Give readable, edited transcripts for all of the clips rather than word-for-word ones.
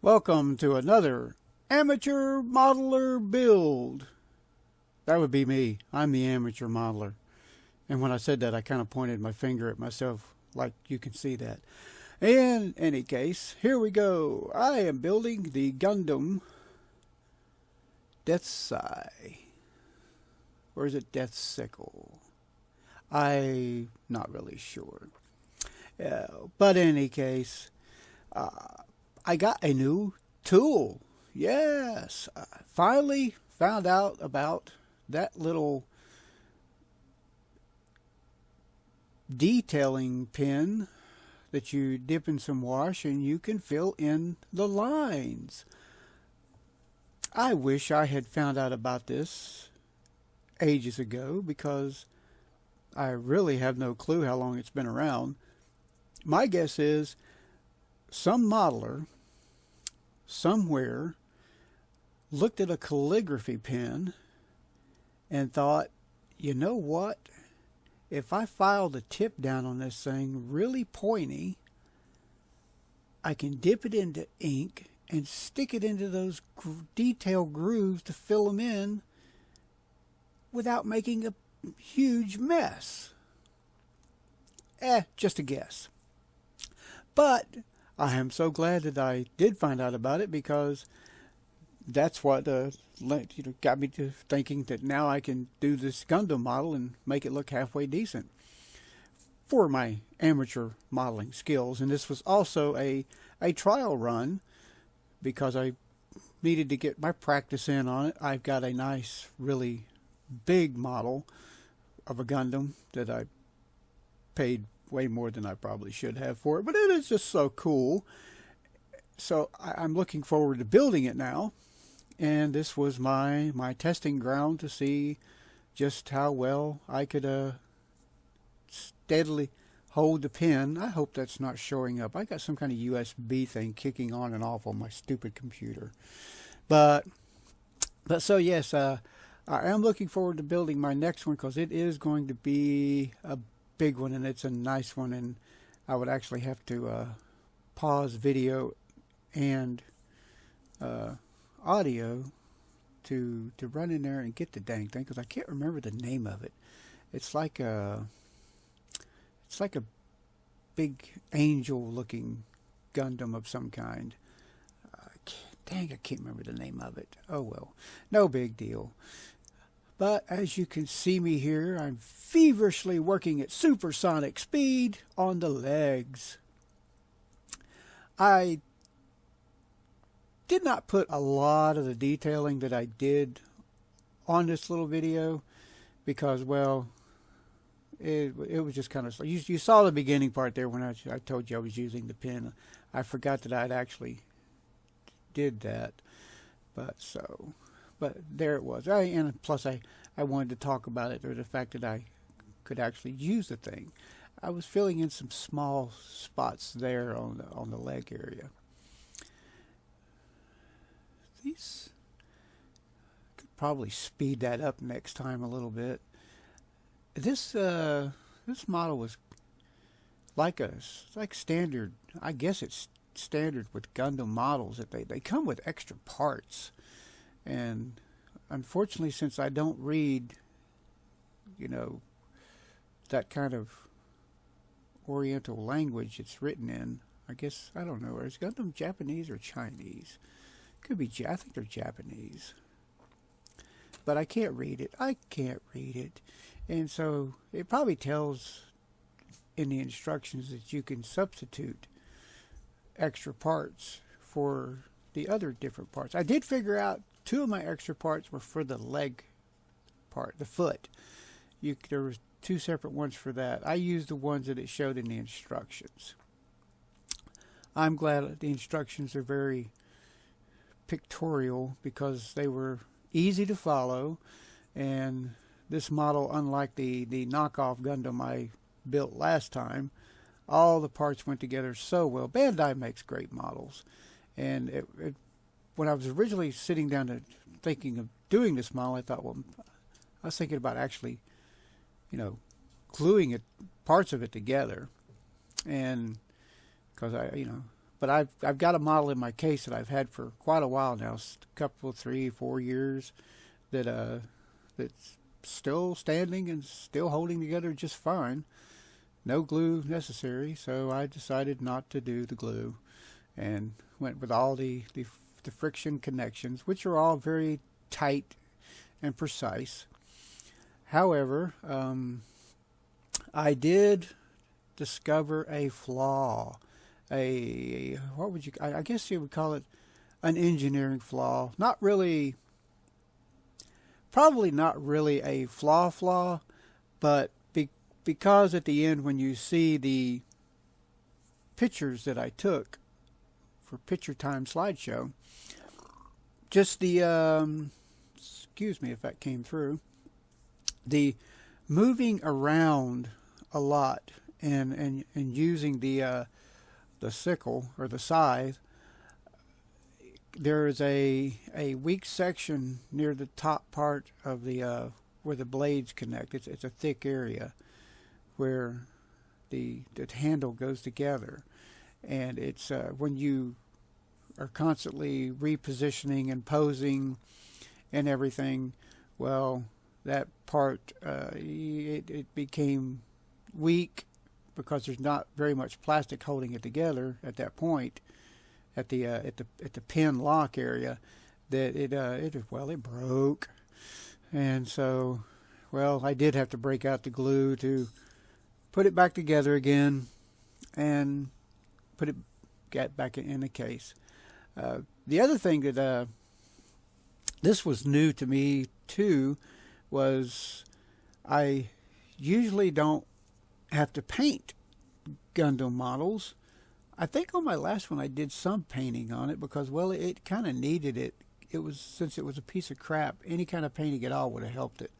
Welcome to another amateur modeler build. That would be me. I'm the amateur modeler. And when I said that, I kind of pointed my finger at myself, like you can see that. In any case, here we go. I am building the Gundam DeathScythe. Or is it DeathScythe? I'm not really sure. But in any case, I got a new tool. Yes, I finally found out about that little detailing pen that you dip in some wash and you can fill in the lines. I wish I had found out about this ages ago, because I really have no clue how long it's been around. My guess is some modeler somewhere looked at a calligraphy pen and thought, you know what? If I file the tip down on this thing really pointy, I can dip it into ink and stick it into those detail grooves to fill them in without making a huge mess. Just a guess. But I am so glad that I did find out about it, because that's what got me to thinking that now I can do this Gundam model and make it look halfway decent for my amateur modeling skills. And this was also a trial run, because I needed to get my practice in on it. I've got a nice, really big model of a Gundam that I paid way more than I probably should have for it, but it is just so cool. So I'm looking forward to building it now, and this was my testing ground to see just how well I could steadily hold the pen. I hope that's not showing up. I got some kind of USB thing kicking on and off on my stupid computer. But so yes, I am looking forward to building my next one, because it is going to be a big one, and it's a nice one, and I would actually have to pause video and audio to run in there and get the dang thing, because I can't remember the name of it. It's like a big angel looking Gundam of some kind. Dang, I can't remember the name of it. Oh well, no big deal. But as you can see me here, I'm feverishly working at supersonic speed on the legs. I did not put a lot of the detailing that I did on this little video, because, well, it was just kind of... You saw the beginning part there when I told you I was using the pen. I forgot that I'd actually did that. But there it was. And plus I wanted to talk about it, or the fact that I could actually use the thing. I was filling in some small spots there on the leg area. These could probably speed that up next time a little bit. This model was like standard. I guess it's standard with Gundam models that they come with extra parts. And unfortunately, since I don't read, that kind of Oriental language it's written in, I guess, I don't know, is Gundam Japanese or Chinese? Could be, I think they're Japanese. But I can't read it. And so it probably tells in the instructions that you can substitute extra parts for the other different parts. I did figure out two of my extra parts were for the leg part, the foot. There was two separate ones for that. I used the ones that it showed in the instructions. I'm glad the instructions are very pictorial, because they were easy to follow, and this model, unlike the knockoff Gundam I built last time, all the parts went together so well. Bandai makes great models, and when I was originally sitting down to thinking of doing this model, I thought, well, I was thinking about actually, gluing parts of it together, and because But I've got a model in my case that I've had for quite a while now, a couple, 3-4 years, that's still standing and still holding together just fine. No glue necessary, so I decided not to do the glue and went with all the friction connections, which are all very tight and precise. However, I did discover a flaw. What would you, I guess you would call it an engineering flaw. Probably not really a flaw, but because at the end when you see the pictures that I took for Picture Time slideshow, just the, excuse me if that came through, the moving around a lot and using the sickle or the scythe, there is a weak section near the top part of the where the blades connect. It's a thick area where the handle goes together, and it's when you are constantly repositioning and posing and everything, well, that part it became weak because there's not very much plastic holding it together at that point at the pin lock area, that it broke. And so, well, I did have to break out the glue to put it back together again and get back in the case. The other thing that this was new to me too was I usually don't have to paint Gundam models. I think on my last one I did some painting on it because, well, it kind of needed it. Since it was a piece of crap, any kind of painting at all would have helped it.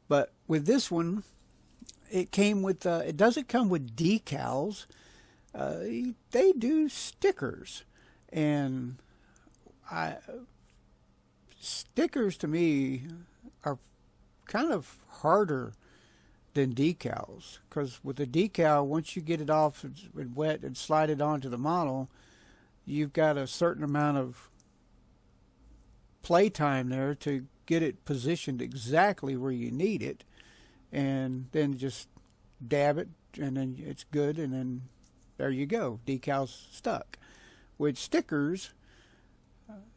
But with this one, it came with, it doesn't come with decals. They do stickers. And stickers to me are kind of harder than decals, because with a decal, once you get it off and wet and slide it onto the model, you've got a certain amount of play time there to get it positioned exactly where you need it, and then just dab it and then it's good, and then there you go, decals stuck. With stickers,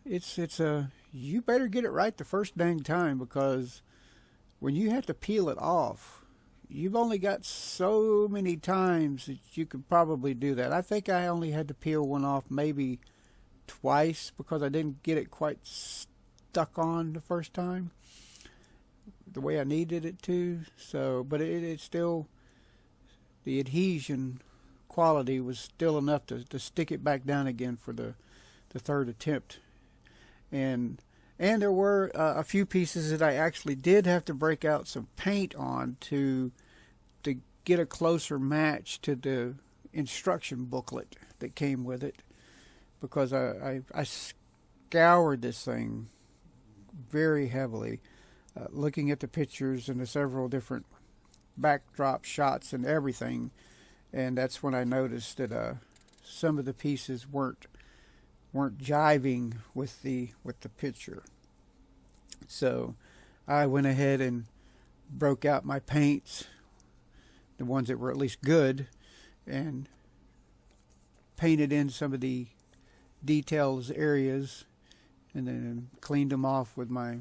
you better get it right the first dang time, because when you have to peel it off, you've only got so many times that you could probably do that. I think I only had to peel one off maybe twice because I didn't get it quite stuck on the first time the way I needed it to. So, but it still, the adhesion quality was still enough to stick it back down again for the third attempt. And there were a few pieces that I actually did have to break out some paint on to get a closer match to the instruction booklet that came with it, because I scoured this thing very heavily, looking at the pictures and the several different backdrop shots and everything, and that's when I noticed that some of the pieces weren't jiving with the picture. So I went ahead and broke out my paints, the ones that were at least good, and painted in some of the details areas, and then cleaned them off with my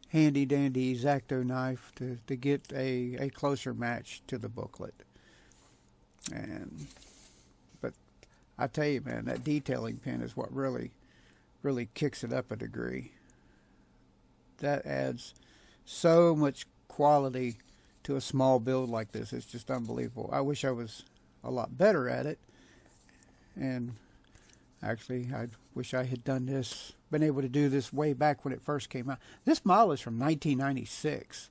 handy dandy X-Acto knife to get a closer match to the booklet. But I tell you, man, that detailing pen is what really kicks it up a degree. That adds so much quality to a small build like this. It's just unbelievable. I wish I was a lot better at it. And actually, I wish I had been able to do this way back when it first came out. This model is from 1996,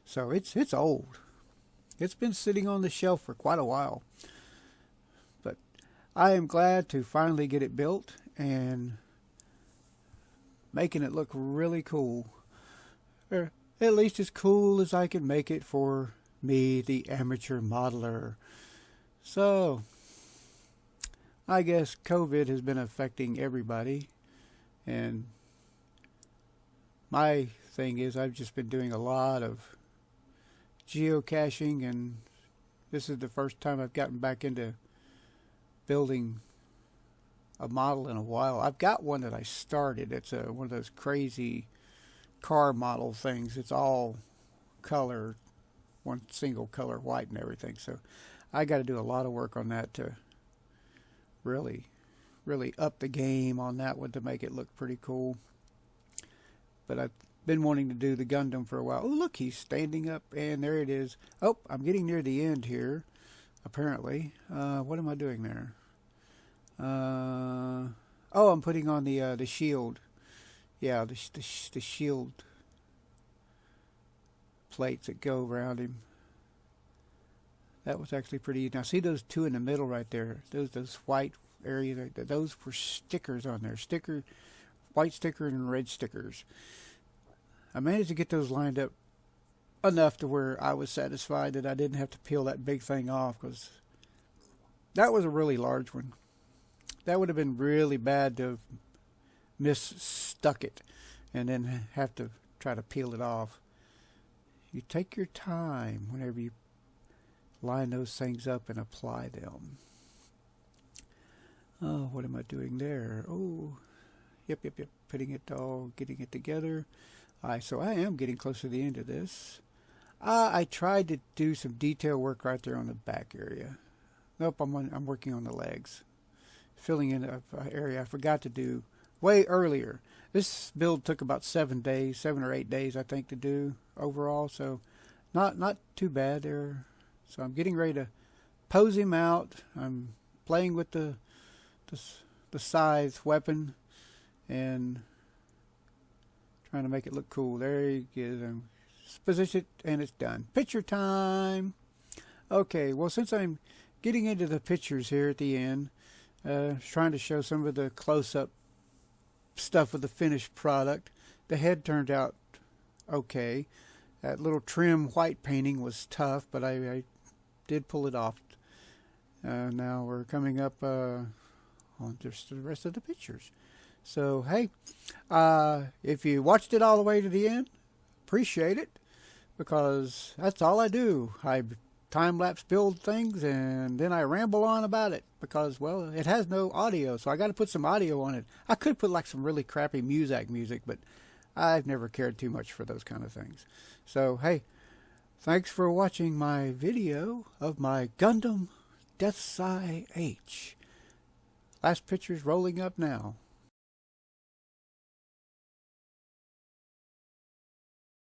so it's old. It's been sitting on the shelf for quite a while. But I am glad to finally get it built and making it look really cool. Or at least as cool as I can make it for me, the amateur modeler. So, I guess COVID has been affecting everybody, and my thing is I've just been doing a lot of geocaching, and this is the first time I've gotten back into building a model in a while. I've got one that I started. It's one of those crazy car model things. It's all color, one single color white and everything. So I got to do a lot of work on that to really up the game on that one to make it look pretty cool. But I've been wanting to do the Gundam for a while. Oh, look, he's standing up, and there it is. Oh, I'm getting near the end here, apparently. What am I doing there? Oh, I'm putting on the shield. Yeah, the shield plates that go around him. That was actually pretty easy. Now, see those two in the middle right there? Those white areas, those were stickers on there. White sticker and red stickers. I managed to get those lined up enough to where I was satisfied that I didn't have to peel that big thing off, because that was a really large one. That would have been really bad to have misstuck it and then have to try to peel it off. You take your time whenever you line those things up and apply them. Oh, what am I doing there? Oh, yep. Putting it all, getting it together. So I am getting close to the end of this. I tried to do some detail work right there on the back area. Nope, I'm working on the legs. Filling in an area I forgot to do way earlier. This build took about 7 or 8 days, I think, to do overall. So not too bad there. So I'm getting ready to pose him out. I'm playing with the scythe weapon and trying to make it look cool. There he is. Position it, and it's done. Picture time. Okay, well, since I'm getting into the pictures here at the end, trying to show some of the close-up stuff of the finished product. The head turned out okay. That little trim white painting was tough, but I did pull it off. Now we're coming up on just the rest of the pictures. So, hey, if you watched it all the way to the end, appreciate it, because that's all I do. I time-lapse build things, and then I ramble on about it, because, well, it has no audio, so I got to put some audio on it. I could put like some really crappy music, but I've never cared too much for those kind of things. So, hey, thanks for watching my video of my Gundam DeathScythe H. Last picture's rolling up now.